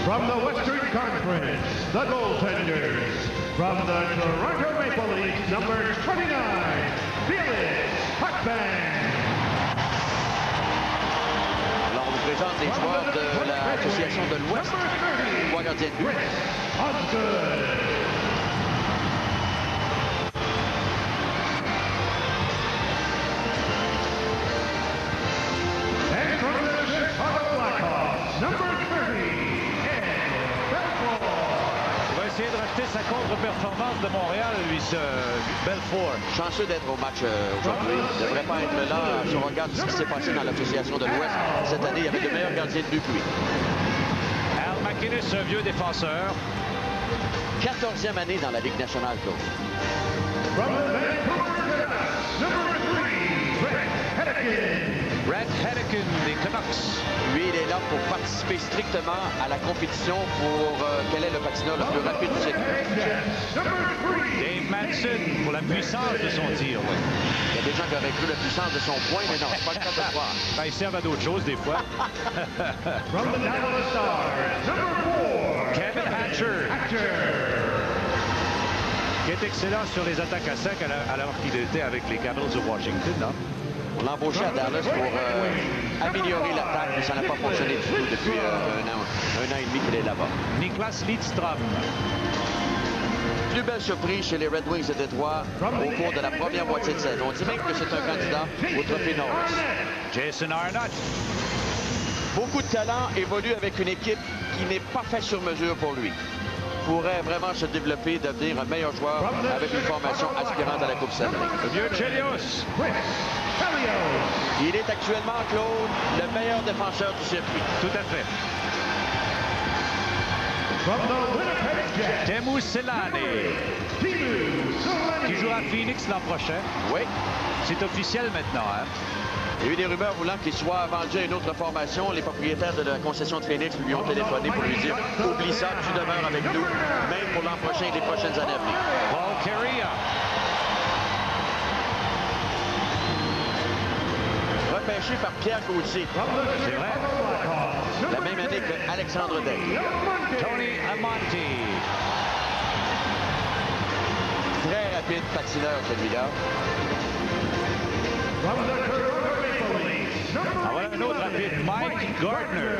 From the Western Conference, the goaltenders. From the Toronto Maple Leafs, number 29, Felix Potvin. Alors, on vous présente les joueurs de l'Association de l'Ouest. Trois gardiens de but. And from the Chicago Blackhawks, number 30, Ed Belfour. Il va essayer de racheter sa contre-performance de Montréal, lui, ce Belfour. Chanceux d'être au match aujourd'hui. Il ne devrait pas être là. Si on regarde ce qui s'est passé dans l'Association de l'Ouest, cette année, il y avait de meilleurs gardiens de but que lui. Al MacInnis, un vieux défenseur. 14e année dans la Ligue nationale, Claude. From the Vancouver Canucks, number 3, Brett Hedican. Brett Hedican des Canucks. Lui, il est là pour participer strictement à la compétition pour quel est le patineur le plus rapide du circuit. Dave Madsen pour la puissance de son tir. Oui. Il y a des gens qui auraient cru la puissance de son poing, mais non, c'est pas le cas de le voir. Ben, ils servent à d'autres choses des fois. From the Dallas Stars, number 4, Kevin Hatcher. Qui est excellent sur les attaques à sec alors qu'il était avec les Capitals de Washington. Non? On l'a embauché à Dallas pour améliorer l'attaque, mais ça n'a pas fonctionné du tout depuis un an et demi qu'il est là-bas. Niklas Lidstrom. Plus belle surprise chez les Red Wings de Détroit au cours de la première moitié de saison. On dit même que c'est un candidat au trophée Norris. Jason Arnott. Beaucoup de talent évolue avec une équipe qui n'est pas faite sur mesure pour lui. Pourrait vraiment se développer, devenir un meilleur joueur avec une formation aspirante à la Coupe Stanley. Le vieux Chelios. Il est actuellement, Claude, le meilleur défenseur du circuit. Tout à fait. Teemu Selanne. Qui jouera à Phoenix l'an prochain. Oui. C'est officiel maintenant, hein? Il y a eu des rumeurs voulant qu'il soit vendu à une autre formation. Les propriétaires de la concession de Phoenix lui ont téléphoné pour lui dire « Oublie ça, tu demeures avec nous, même pour l'an prochain et les prochaines années à venir. » Paul Kariya. Repêché par Pierre Gauthier. C'est vrai. La même année que Alexandre Daigle. Tony Amonte. Très rapide patineur, celui-là. Ah, voilà un autre rapide, Mike Gardner.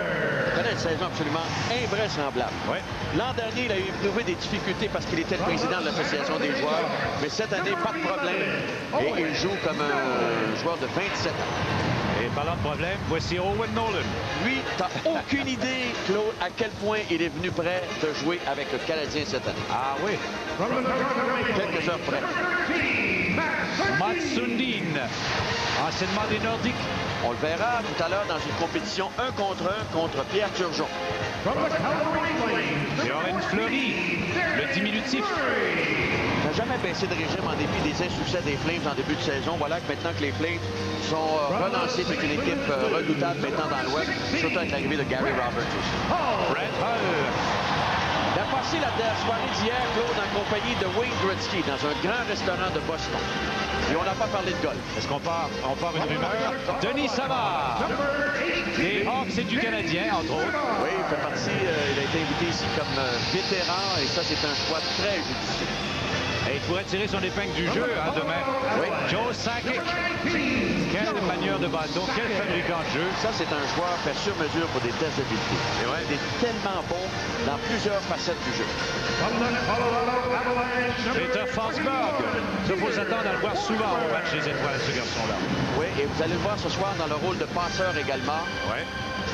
Il connaît une saison absolument invraisemblable. Ouais. L'an dernier, il a éprouvé des difficultés parce qu'il était le président de l'association des joueurs. Mais cette année, pas de problème. Et il joue comme un joueur de 27 ans. Et parlant de problème, voici Owen Nolan. Lui, t'as aucune idée, Claude, à quel point il est venu prêt de jouer avec le Canadien cette année. Ah oui. Quelques heures près. Mats Sundin, anciennement des Nordiques. On le verra tout à l'heure dans une compétition 1 contre Pierre Turgeon. Et Oren Fleury, le diminutif. Il n'a jamais baissé de régime en dépit des insuccès des Flames en début de saison. Voilà que maintenant que les Flames sont relancés, c'est une équipe redoutable maintenant dans l'Ouest, surtout avec l'arrivée de Gary Roberts aussi. Brett Hull. Il a passé la soirée d'hier, Claude, en compagnie de Wayne Gretzky dans un grand restaurant de Boston. Et on n'a pas parlé de golf. Est-ce qu'on part une rumeur? Denis Savard, des Hawks et du Canadien, entre autres. Oui, il fait partie, il a été invité ici comme vétéran, et ça, c'est un choix très judicieux. Et il pourrait tirer son épingle du jeu demain. Oui. Joe Sakic. Quel manieur de bâton, quel fabricant de jeu. Ça, c'est un joueur fait sur mesure pour des tests d'habileté. Il est tellement bon dans plusieurs facettes du jeu. Peter Forsberg. Il faut s'attendre à le voir souvent au match des étoiles, ce garçon-là. Oui, et vous allez le voir ce soir dans le rôle de passeur également. Oui.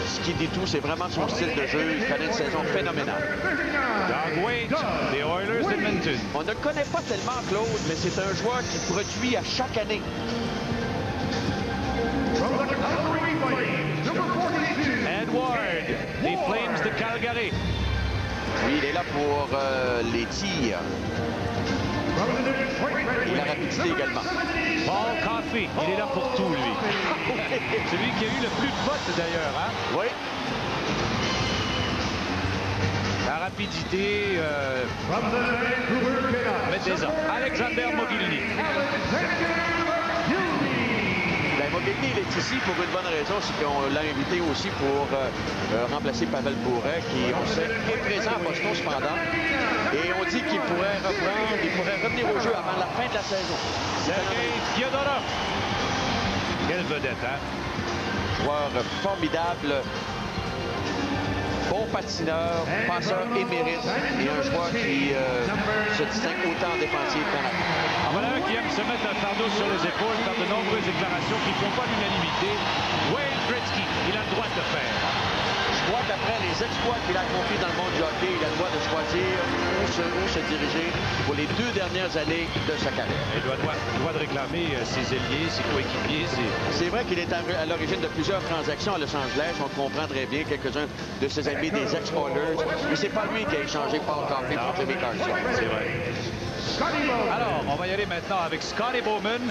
Ce qui dit tout, c'est vraiment son style de jeu. Il connaît une saison phénoménale. Doug Weight, des Oilers d'Edmonton. On ne le connaît pas tellement, Claude, mais c'est un joueur qui produit à chaque année. Edward, des Flames de Calgary. Lui, il est là pour les tirs. Et la rapidité également. Paul Coffey, il est là pour tout, lui. C'est lui qui a eu le plus de votes, d'ailleurs. Hein? Oui. La rapidité... Mettez-en. Alexander Mogilny. La Mogilny, il est ici pour une bonne raison, c'est qu'on l'a invité aussi pour remplacer Pavel Bure, qui, on sait, est présent à Boston cependant. Et on dit qu'il pourrait reprendre, il pourrait revenir au jeu avant la fin de la saison. Sergei Fyodorov. Quelle vedette, hein? Joueur formidable. Bon patineur, passeur émérite et un joueur qui se distingue autant en défensive qu'en attaque. Voilà un qui aime se mettre un fardeau sur les épaules, faire de nombreuses déclarations qui ne font pas l'unanimité. Wayne Gretzky, il a le droit de le faire. Je crois qu'après les exploits qu'il a accomplis dans le monde du hockey, il a le droit de choisir où se diriger pour les 2 dernières années de sa carrière. Il doit de réclamer ses ailiers, ses coéquipiers. C'est vrai qu'il est à l'origine de plusieurs transactions à Los Angeles. On comprend très bien quelques-uns de ses amis des ex-Oilers. Mais c'est pas lui qui a échangé Paul Coffey pour Jimmy Carlson. C'est vrai. Alors, on va y aller maintenant avec Scotty Bowman,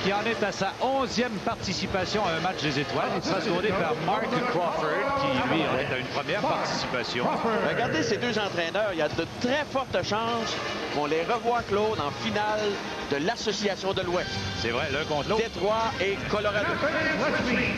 qui en est à sa 11e participation à un match des étoiles. Il sera secondé par Mark Crawford, qui, lui, en est à une première participation. Regardez ces 2 entraîneurs. Il y a de très fortes chances qu'on les revoie, Claude, en finale de l'Association de l'Ouest. C'est vrai, l'un contre l'autre. Détroit et Colorado.